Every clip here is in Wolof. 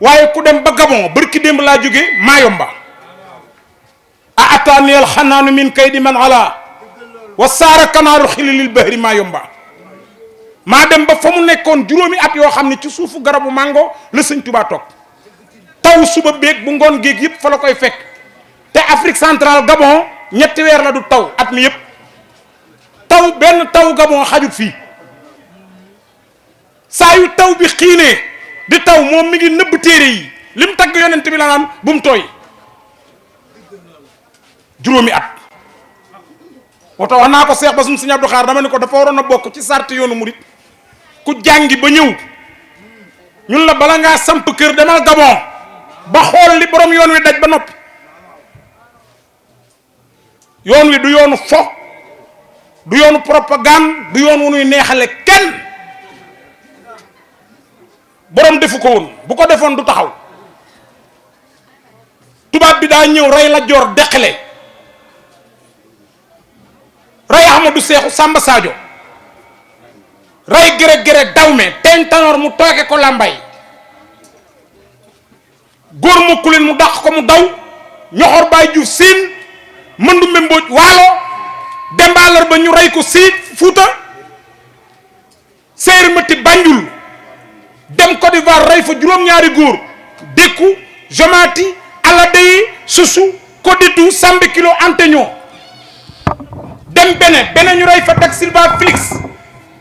waaye ku dem ba Gabon barki démb laa jóge Mayomba a ataaniyal xanaanu min kaydi man ala wa saara kanaaru xililil bahri Mayomba maa dem ba fa mu nekkoon juróomi at yoo xam ne ci suufu garabu mango la sëñ Tuubaa toog taw suba beeg bu ngoon géeg yëpp fa la koy fekk te Afrique centrale Gabon ñetti weer la du taw at mi yëpp taw benn taw Gabon xajut fii saa yu taw bi xiinee di taw moom mi ngi nëbb téere yi lim tagg yonent bi la naan bu mu tooy juróomi at woto wax naa ko Seex Basum Sëñ Abdou Khadre dama ne ko dafa waroon a bokk ci sart yoonu murit ku jàngi ba ñëw ñun la bala ngaa samp kër demal Gabon ba xool li borom yoon wi daj ba noppi yoon wi du yoonu fo du yoonu propagande du yoon wu nuy neexale kenn borom defu ko woon bu ko defoon du taxaw tubaab bi daa ñëw rey la joor deqale rey Ahmadou Seexu Samba Sadio rey gere dawme teeñ tanoor mu tooke ko làmbay góor mokkuleen mu dàq ko mu daw ñoxor baay juuf siin mëndumbe mbooj waalo dembaalar ba ñu rey ko siit fuuta séeri mati Banjul dem Côte d'Ivoire rey fa juróom-ñaari góor dékku jomati aladeyi susu koditu sambi kilo anteño dem bene ñu rey fa teg Silva Félix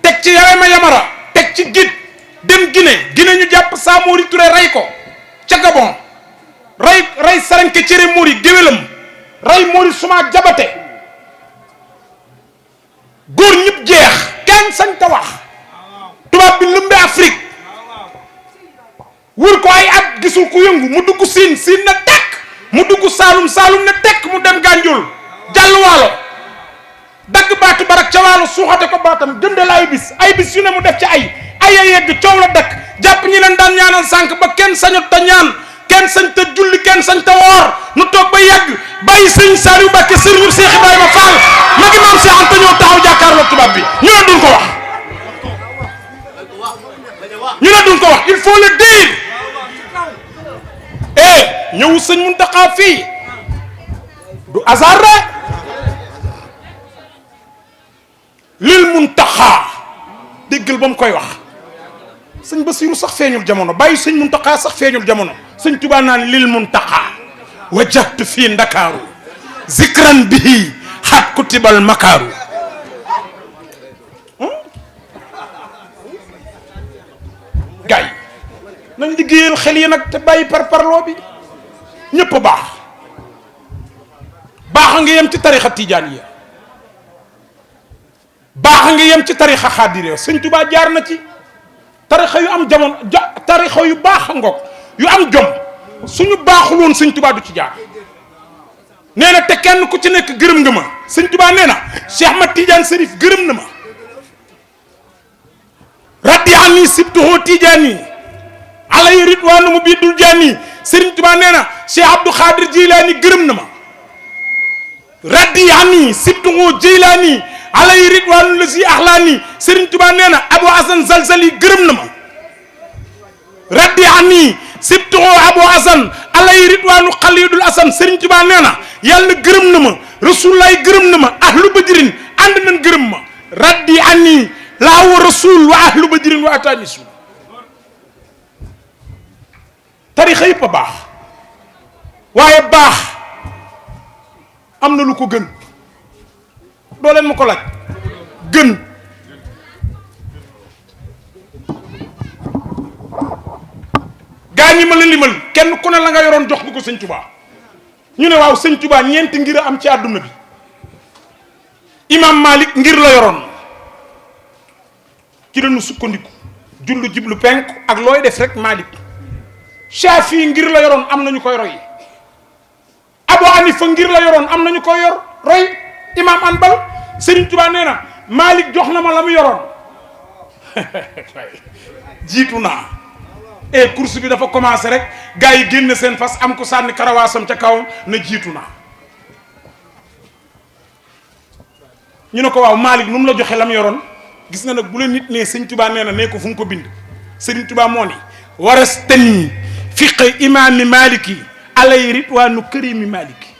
teg ci Yarema Yamara teg ci Git dem Guinée ñu jàpp Samori Touré rey ko ca Gabon rey Sarenke Cere Mori géwélam rey Mori Suma Jabate góor ñëpp jeex kenn sañ ta wax tubaab bi lëmbe Afrique wër ko ay at gisul ku yëngu mu dugg siin na tekk mu dugg saalum na tekk mu dem Gànjool jàll waalo dagg baatu barak ca waalo suuxate ko baatam jëndal ay bis yu ne mu def ci ay yegg coow la dakk jàpp ñi leen daan ñaanal sànq ba kenn sañut ta ñaan kenn sañ ta julli kenn sañ ta woor nu toog ba yegg bàyyi sëñ Saliou Mbacke sëriñu Cheikh Ibrahima Fall ma ngi maam Cheikh Anta ñëw taxaw jàkkaarloo tubaab bi ñu ne duñ ko wax il faut le dire ñëw sëñ Muntaxa fii du hasard rek lil Muntaxa déggal ba mu koy wax sëñ Basiru sax feeñul jamono bàyyi sëñ Muntaxa sax feeñul jamono sëñ Tuubaa naan lil Muntaxa wajjahtu fii Ndakaaru zikran bihi xat kutibal makaaru gaay nañ liggéeyal xel yi nag te bàyyi parparloo bi ñëpp baax a nga yem ci tarixa tijaan yi baax a nga yem ci tarixa xaadir sëñ Tuubaa jaar na ci tarixa yu am jamono tarixa yu baax a ngoog yu am jom suñu baaxul woon sëñ Tuubaa du ci jaar nee na te kenn ku ci nekk gërëm nga ma sëñ Tuubaa nee na Cheikh Ahmad Tidiane Serif gërëm na ma raddi anni sibtuhu Tijaani alay ridwaanu mu biidul jaani Sëriñ Tuubaa nee na Cheikh Abdou Khadir Jilaani gërëm na ma raddi anni sibtuhu Jilaani alay ridwaanu lazi axlaani Sëriñ Tuubaa nee na Abu Hasan Zalzali gërëm na ma raddi anni sibtuhu Abu Hasan alay ridwaanu Xalidul Asan Sëriñ Tuubaa nee na yàlla gërëm na ma Rasulullaay gërëm na ma ahlu badrin ànd nañ gërëm ma raddi anni laa wa rasul wa ahlu badrin wa atanisu tarixa yëpp a baax waaye baax am na lu ko gën doo leen ma ko laaj gën gaa ñi ma la limal kenn ku ne la nga yoroon jox bu ko sëñ Tuubaa ñu ne waaw sëñ Tuubaa ñeenti ngir a am ci àdduna bi imam Malik ngir la yoroon ci lañu sukkandiku jullu jiblu penk ak looy def rek Malik Shafi ngir la yoroon am nañu koy roy Abu Hanifa ngir la yoroon am nañu koy roy imam Anbal Serigne Touba nee na Malik jox na ma la mu yoroon jiitu naa course bi dafa commencé rek gars yi génn seen fas am ko sànni karawaasam ca kawam na jiitu naa ñu ne ko waaw Malik nu mu la joxe la mu yoroon gis nga nag bu la nit ne Serigne Touba nee na nee ko fu mu ko bind Serigne Touba moo ni warastani fiqh imaami maliki alay ridwaanu karimi maliki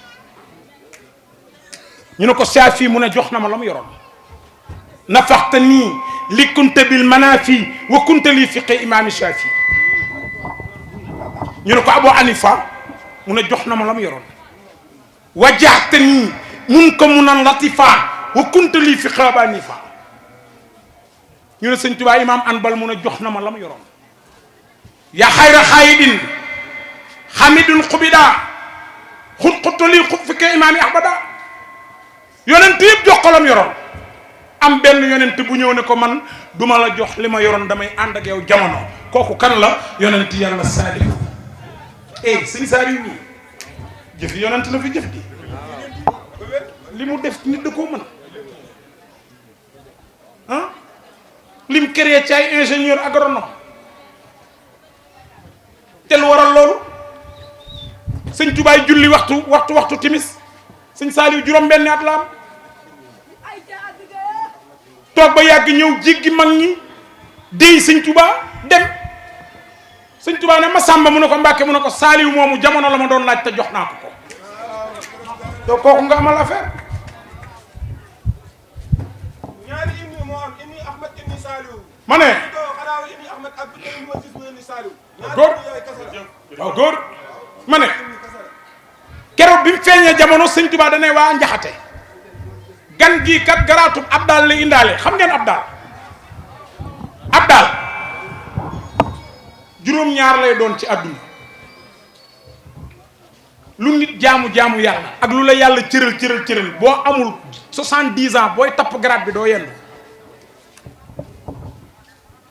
ñu ne ko Shaafi mu ne jox na ma la mu yoroon nafaxta nii li kunta bil manafi wa kunta li fiqh imaami Shaafi ñu ne ko Abu Hanifa mu ne jox na ma la mu yoroon wajaxta nii mun ko munan latifa wa kunta li fiqh Abu Hanifa ñu ne sëñ Tuubaa imaam Anbal mu ne jox na ma la mu yoroon ya xayra xaayidin xamidun xubida xutxutali xub fiqh imaami Ahmada yonent yëpp jox ko la mu yoroon am benn yonent bu ñëw ne ko man duma la jox li ma yoroon damay ànd ak yow jamono kooku kan la yonent yàlla Saaliw sëñ Saaliw nii jëfi yonent la fi jëf di li mu def nit da koo mën ah lim créé ci ay ingénieur agronome te lu waral loolu sëñ Tubaay julli waxtu timis sëñ Saaliw juróom benn at la am toog ba yàgg ñëw jéggi mag ñi déy sëñ Tuubaa dem sëñ Tuubaa ne ma sàmba mu ne ko Mbàkke mu ne ko Saaliw moomu jamono la ma doon laaj te jox naa ko yow kooku nga amal affaire ñaari indi moo am indi Ahmad indi Saaliw ma ne indi Ahmad ak indi Saaliw góor waaw góor ma ne keroog bi mu feeñee jamono sëñ Tuubaa danay waa njaxate gan gii kat garaatub abdaal la indaale xam ngeen abdaal juróom-ñaar lay doon ci àdduna lu nit jaamu yàlla ak lu la yàlla cëral boo amul 70 ans booy tapp grade bi doo yendu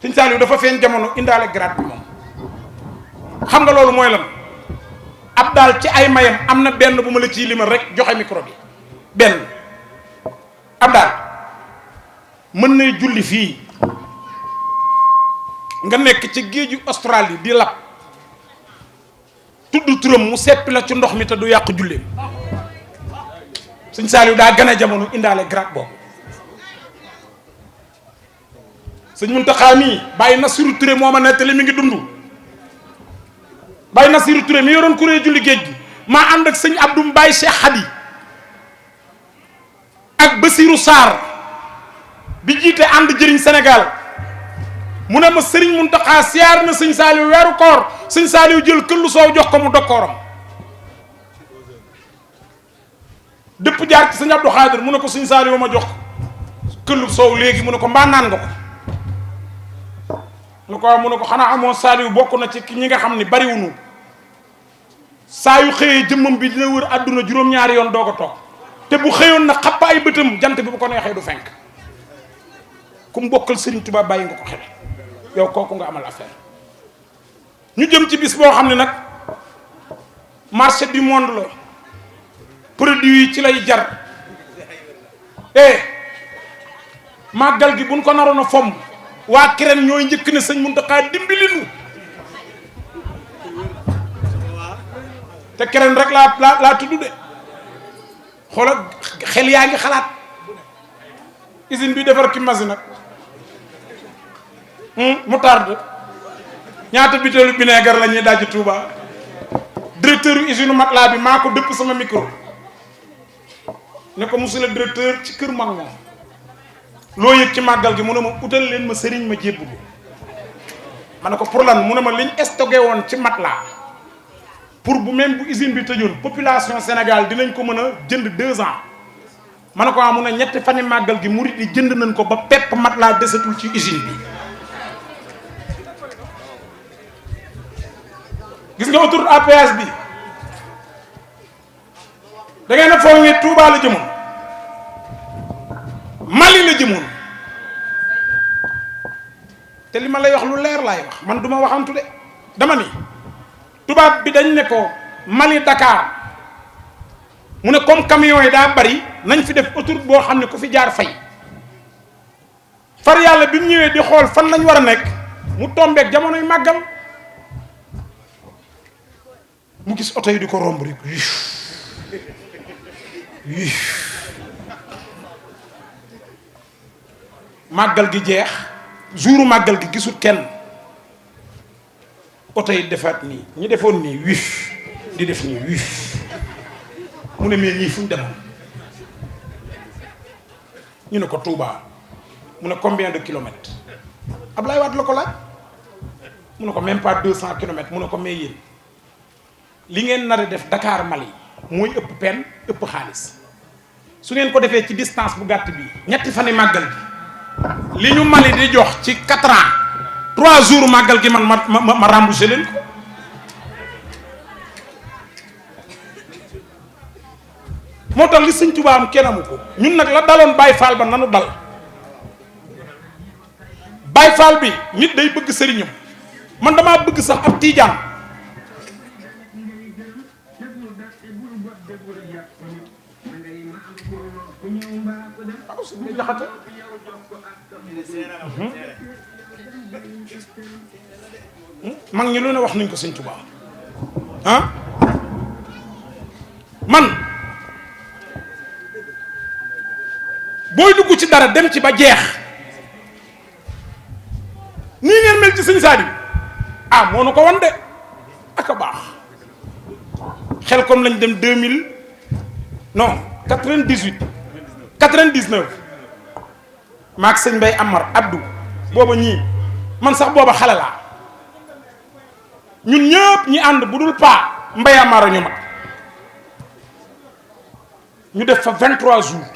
sëñ Saaliw dafa feeñ jamono indaale grade bi moom xam nga loolu mooy lan abdaal ci ay mayam am na benn bu ma la ciy limal rek joxe micro bi benn abdaal mën na julli fii nga nekk ci géeju Australie di lab tudd turam mu seppi la ci ndox mi te du yàq julleem sëñ Saaliw daa gën a jamono indaale grade boobu sëñ Muntaxa mii Baye Nasiru Touré moo ma nettali mi ngi dund Baye Nasiru Touré mi yoroon kuréel julli géej gi maa ànd ak sëñ Abdou Mbaye Cheikh Khady ak Basirou Sarr bi jiite ànd jëriñ Sénégal mu ne ma sëriñ Muntaxa siyaar na sëñ Saaliw weeru koor sëñ Saaliw jël këllu soow jox ko mu dokkooram dëpp jaar ci sëñ Abdou Khadir mu ne ko sëñ Saaliw ma jox këllu soow léegi mu ne ko mbaa naan nga ko mu ne ko waaw mu ne ko xanaa amoo Saaliw bokk na ci ñi nga xam ni bariwunu saa yu xëyee jëmmam bi dina wër àdduna juróom-ñaari yoon doog a toog te bu xëyoon na xapp ay bëtam jant bi bu ko neexee du fenk ku mu bokkal Sëriñ Tuubaa bàyyi nga ko xel yow kooku nga amal affaire ñu jëm ci bis boo xam ne nag marché du monde la produit yi ci lay jar màggal gi buñ ko naroon a fomm waa Kirène ñooy njëkk ne sëñ Muntaxa dimbali nu te Kirène rek laa tudd de xoolal xel yaa ngi xalaat usine bi defar ki machine nag mu tarde ñaata bitéelu vinaigre la ñuy daj Touba directeur usine Matla bi maa ko dëpp sama micro ne ko monsieur le directeur ci kër mag moom loo yëg ci màggal gi mu ne ma utal leen ma sëriñ ma jébbu ma ne ko pour lan mu ne ma liñ stocké woon ci Matla pour bu même bu usine bi tëjoon population Sénégal dinañ ko mën a jënd 2 ans ma ne ko mun a ñetti fani màggal gi murit yi jënd nañ ko ba pepp Matla desatul ci usine bi gis nga autoroute à péage bi da ngeen a foog ne Touba la jëmoon Mali la jëmoon te li ma lay wax lu leer laay wax man du ma waxantu de dama ni tubaab bi dañ ne ko Mali Dakar mu ne comme camion yi daa bari nañ fi def autoroute boo xam ne ku fi jaar fay far yàlla bi mu ñëwee di xool fan lañ war a nekk mu tombeek jamonoy màggal mu gis oto yi di ko romb rek màggal gi jeex jouru màggal gi gisul kenn oto yi defaat nii ñu defoon nii wif di def nii wif mu ne mais ñii fu ñu demoon ñu ne ko Touba mu ne combien de kilomètres Ablaye Wade la ko laaj mu ne ko même pas 200 kilomètres mu ne ko mais yéen li ngeen nar a def Dakar Mali mooy ëpp pen ëpp xaalis su ngeen ko defee ci distance bu gàtt bi ñetti fani màggal gi li ñu Mali di jox ci 4 ans 3 jours màggal gi man ma remboursé leen ko moo tax li sëñ Tuubaa am kenn amu ko ñun nag la daloon Baye Fall ba nanu dal Baye Fall bi nit day bëgg sëriñam man damaa bëgg sax ab tiijaan waaw su ñu jaxate mag ñi lu ne wax nañ ko sëñ Tuubaa ah man booy dugg ci dara dem ci ba jeex nii ngeen mel ci sëñ Saaliw ah moo nu ko wan de ak a baax xel comme lañ dem 2000 non 98 99 maak sëñ Mbay Amar Abdou booba ñii man sax booba xale laa ñun ñëpp ñi ànd bu dul paa Mbay Amar a ñu mag ñu def fa 23 jours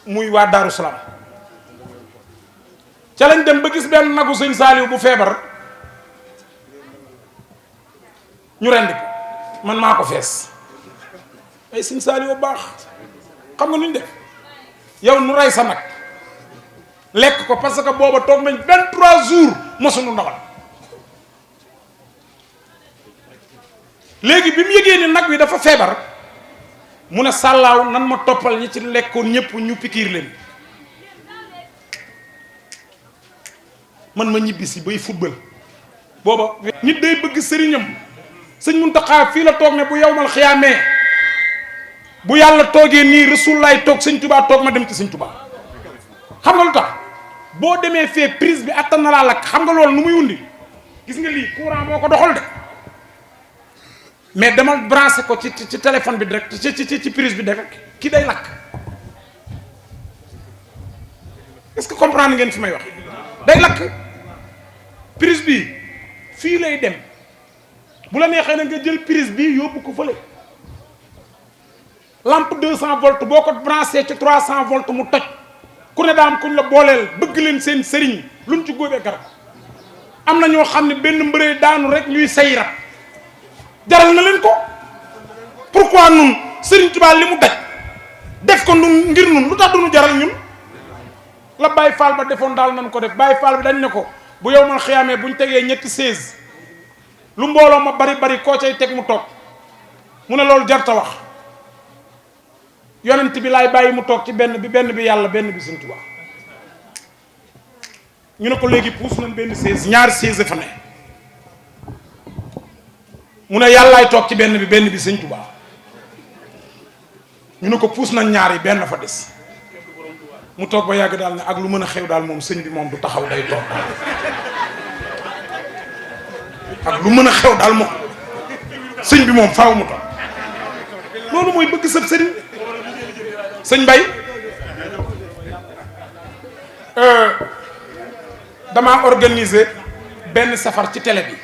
muy waa Daaru Salaam ca lañ dem ba gis benn nagu sëñ Saaliw bu feebar ñu rendi ko man maa ko fees ay sëñ Saaliw bu baax xam nga nu ñu def yow nu rey sa nag lekk ko parce que booba toog nañ 23 jours mosuñu ndawal léegi bi mu yëgee ni nag wi dafa feebar mu ne sàllaaw nan ma toppal ñi ci lekkoon ñëpp ñu pikiir leen man ma ñibbisi bay football booba nit day bëgg sëriñam sëñ Muntaxa fii la toog ne bu yowmal xiyaamee bu yàlla toogee nii Rasulullaay toog sëñ Tubaa toog ma dem ci sëñ Tubaa xam nga lu tax boo demee fee prise bi attan na laa lakk xam nga loolu nu muy wundi gis nga lii courant moo ko doxal de mais dama branché ko ci téléphone bi direct ci prise bi def kii day lakk est-ce que comprendre ngeen fi may wax day lakk prise bi fii lay dem bu la neexee na nga jël prise bi yóbbu ko fële lampe 200 volts boo ko branché ci 300 volts mu toj ku ne daam kuñ la booleel bëgg leen seen sëriñ luñ ci góobee garab am na ñoo xam ne benn mbëree daanu rek ñuy say rab jaral na leen ko pourquoi nun Sëriñ Tuubaa li mu daj def ko nun ngir nun lu tax duñu jaral ñun la Baye Fall ba defoon daal nañ ko def Baye Fall bi dañ ne ko bu yow man xiyaamee buñ tegee ñetti 16 lu mbooloo ma bari bari koo cay teg mu toog mu ne loolu jarta wax yonent bi laay bàyyi mu toog ci benn bi yàlla benn bi Sëriñ Tuubaa ñu ne ko léegi puus nañ benn 16 ñaari 16 fa ne mu ne yàllaay toog ci benn bi Sëriñ Tuubaa ñu ne ko puus nañ ñaar yi benn fa des mu toog ba yàgg daal ne ak lu mën a xew daal moom sëñ bi moom du taxaw day toog ak lu mën a xew daal moom sëñ bi moom faaw mu toog loolu mooy bëgg sëb sëriñ sëñ Mbay damaa organiser benn safar ci télé bi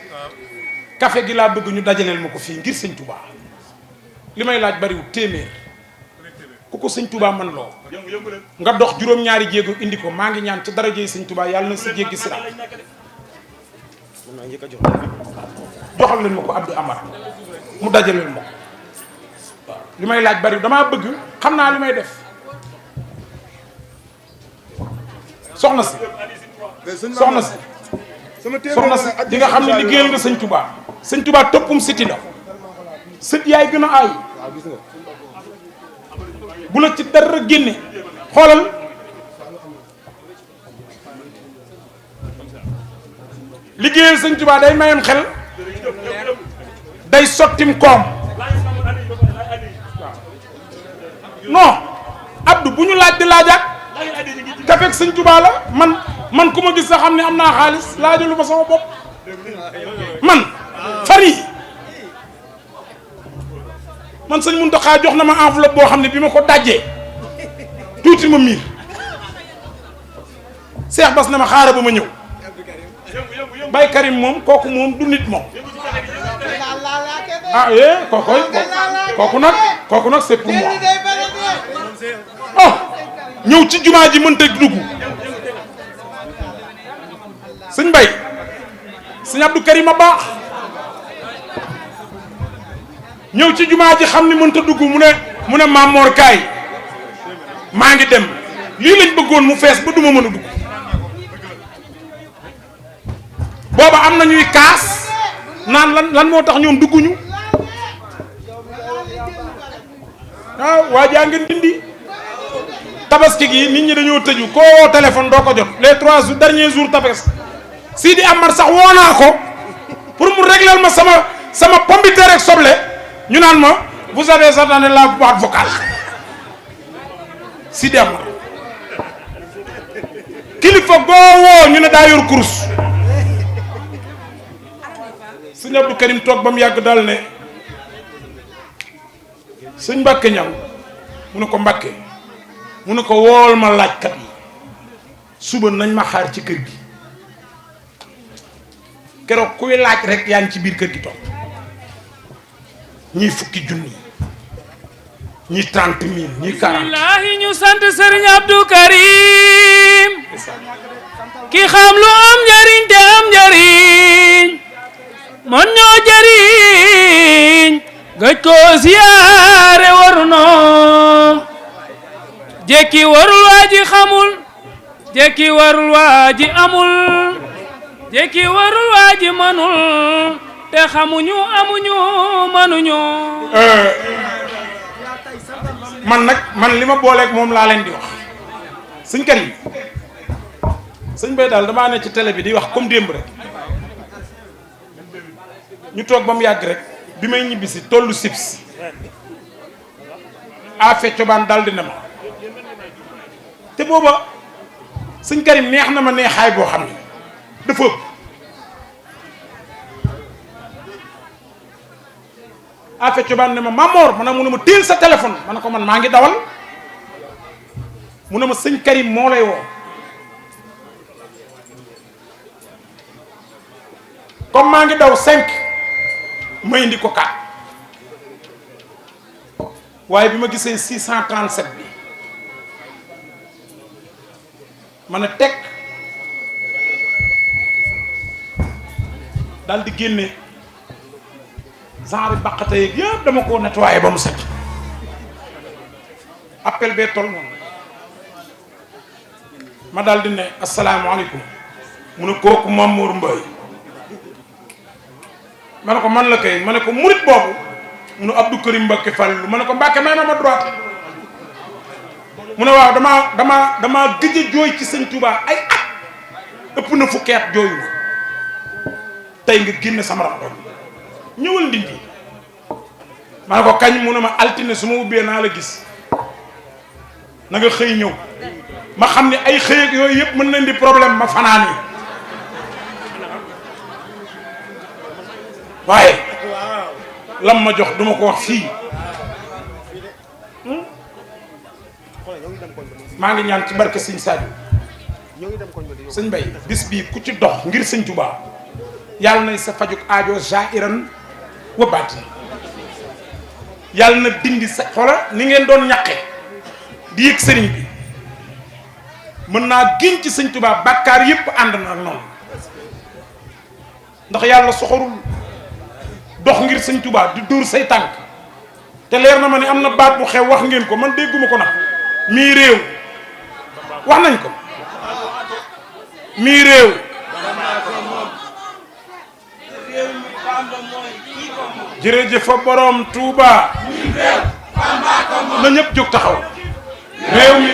café gi laa bëgg ñu dajaleel ma ko fii ngir sëñ Touba li may laaj bariwul téeméer ku ko sëñ Touba man loo nga dox juróom-ñaari jéego indi ko maa ngi ñaan ci darajey sëñ Touba yàlla na sa jéggi siraat joxal leen ma ko Abdou Amar mu dajaleel ma ko waaw li may laaj bariwul damaa bëgg xam naa li may def soxna si di nga xam ne liggéeyal nga sëñ Touba sëñ Touba toppum siti la sët yaay gën a aay bu la ci dara génne xoolal liggéeyal sëñ Touba day mayam xel day sottim koom non Abdou bu ñu laaj di laajaat kafeeg sëñ Tuubaa la man ku ma gis sa xam ne am naa xaalis laajalu ma sama bopp man fan yi man sëñ Muntaxa jox na ma enveloppe boo xam ne bi ma ko dajjee tuuti ma miir Seex Bas na ma xaaral ba ma ñëw Baye Karim moom kooku moom du nit moom ah kooku nag c'est pour moi oh ñëw ci jumaa ji mënta dugg sëñ Bay sëñ Abdou Karim a baax ñëw ci jumaa ji xam ni mënta dugg mu ne Maam Mor kaay maa ngi dem lii lañ bëggoon mu fees ba duma mën a dugg booba am na ñuy kaas naan lan moo tax ñoom dugguñu waaw waa jaa ngeen dindi tabaski gi nit ñi dañoo tëju koo woo téléphone doo ko jot les 3 derniers jours tabaski Sidi Amar sax woo naa ko pour mu régler ma sama pomme de terre ak soble ñu naan ma vous avez entendu la boîte vocale Sidi Amar kilifa goo woo ñu ne daa yor kurus sëñ Abdou Karim toog ba mu yàgg daal ne sëñ Mbàkke ñaw mu ne ko Mbàkke mu ne ko wool ma laajkat yi suba nañ ma xaar ci kër gi keroog kuy laaj rek yaa ngi ci biir kër gi toog ñii fukki junni ñii 30 000 ñii 40. wallaahi ñu sant Serigne Abdou Karim ki xam lu am njariñ te am njariñ man ñoo jariñ gëj ko siyaare waru noom jekki warul waa ji xamul jekki warul waa ji amul jekki warul waa ji manul te xamuñu amuñu manuñu man li ma booleeg moom laa leen di wax sëñ Karim sëñ Bay daal damaa ne ci télé bi di wax comme démb rek ñu toog ba mu yàgg rek bi may ñibbisi tollu sips affaire cobaan daal dina ma te booba sëñ Karim neex na ma neexaay boo xam ne dafa ëpp affaire cobaan ne ma Mamor ma ne mu ne ma téel sa téléphone ma ne ko man maa ngi dawal mu ne ma sëñ Karim moo lay woo comme maa ngi daw 5 ma indi ko 4 waaye bi ma gisee 637 bi ma ne teg daal di génne genre baqate yeeg yëpp dama ko nettoyé ba mu set appel bee tol noonu ma daal di ne asalaamaaleykum mu ne kooku Mamour Mbaye ma ne ko man la kay ma ne ko murit boobu mu ne Abdou Karim Mbacke Fall ma ne ko Mbacke may ma droite mu ne waaw damaa gëj a jooy ci sëñ Touba ay at ëpp na fukki at jooyu ma tey nga génne sama rangoñ ñëwal ndindi ma ne ko kañ mu ne ma altine su ma ubbee naa la gis na nga xëy ñëw ma xam ne ay xëy ak yooyu yëpp mën nañ di problème ma fanaan yi waaye lam ma jox duma ko wax fii maa ngi ñaan ci barke sëñ Sadio sëñ Bay bis bii ku ci dox ngir sëñ Touba yàlla na sa fajuk aajo jairan wa baatin yàlla na dindi sa xola ni ngeen doon ñaqe di yëg sëriñ bi mën naa giñ ci sëñ Touba bàkkaar yépp ànd na ak noonu ndax yàlla soxorul dox ngir sëñ Touba di dóor say tànk te leer na ma ne am na baat bu xew wax ngeen ko man dégguma ko nag mii réew wax nañ ko mii réew jërëjëf fa borom Touba na ñëpp jóg taxaw réew mi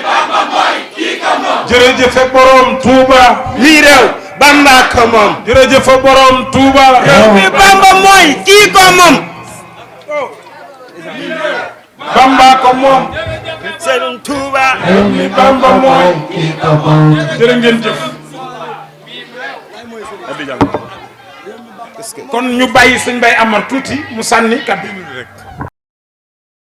jërëjëf fa borom Touba lii réew Bamba ko moom jërëjëf fa borom Touba réew mi Bamba mooy kii ko moom Bamba ko moom Serigne Touba ni Bamba mooy jërë ngeen jëf kon ñu bàyyi sëñ Bay Amar tuuti mu sànni kaddu